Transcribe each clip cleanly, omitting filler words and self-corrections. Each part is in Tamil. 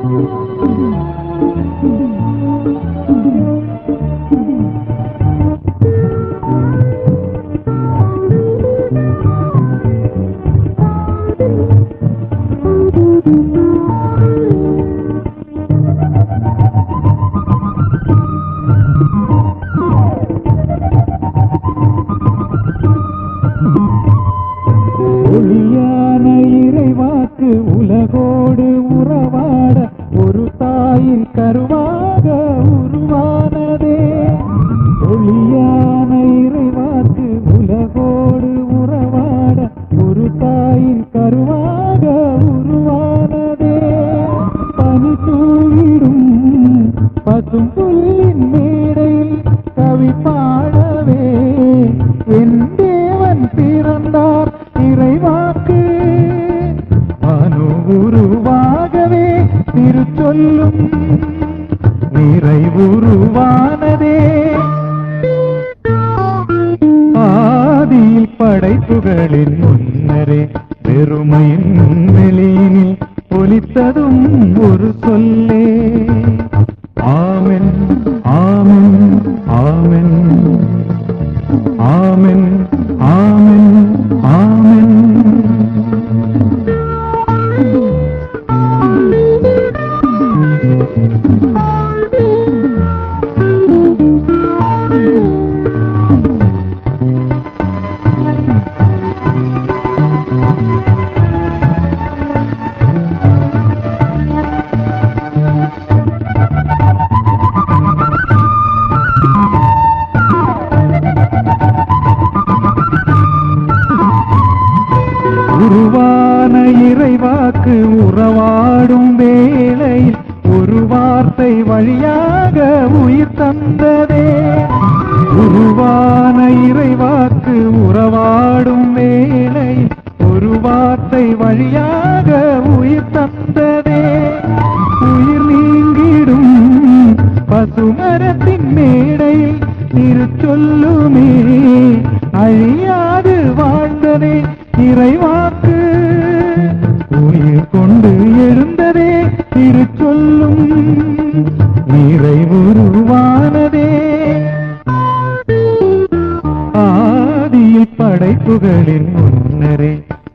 ஒளியான இறைவாக்கு உலகோடு உறவாட ஒரு தாயின் கருவாக உருவானதே. ஒளியான இறைவாக்கு உலகோடு உறவாட ஒரு தாயின் கருவாக உருவானதே. பனி தூவிடும் பசும் புல்லின் மேடையில் கவி பாடவே என் தேவன் பிறந்தார் இறைவாக்கு. மனு உருவாகவே திருச்சொல்லும் நிறைவுருவானதே. ஆதியில் படைப்புகளின் முன்னரே பெருமையின் வெளியினில் ஒலித்ததும் ஒரு சொல்லே. ஆமென் ஆமென் ஆமென் ஆமென் ஆமென் ஆமென். உருவான இறைவாக்கு உறவாடும் வேளையில் ஒரு வார்த்தை வழியாக உயிர் தந்ததே. உருவான இறைவாக்கு உறவாடும் வேளையில் ஒரு வார்த்தை வழியாக உயிர் தந்ததே. உயிர் நீங்கிடும் பசுமரத்தின் மேடையில் திருச்சொல்லுமே அழியாது வாழ்ந்ததே இறைவாக்கு. உயிர் கொண்டு எழுந்ததே திருச்சொல்லும் நிறைவுருவானதே. ஆதியில் படைப்புகளின் முன்னரே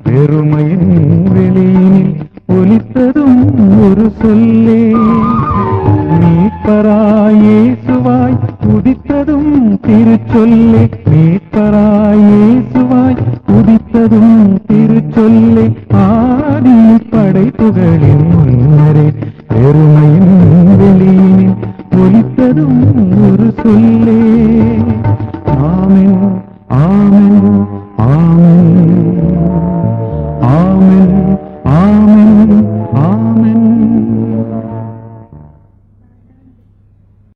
பெருமையின் வெளியினில் ஒலித்ததும் ஒரு சொல்லே. மீட்பராயேசுவாய் உதித்ததும் திருச்சொல்லே. மீட்பராயேசுவாய் உதித்ததும் திருச்சொல்லே. ஆதியில் படைப்புகளின் முன்னரே பெருமையின் வெளியினில் ஒலித்ததும் ஒரு சொல்லே.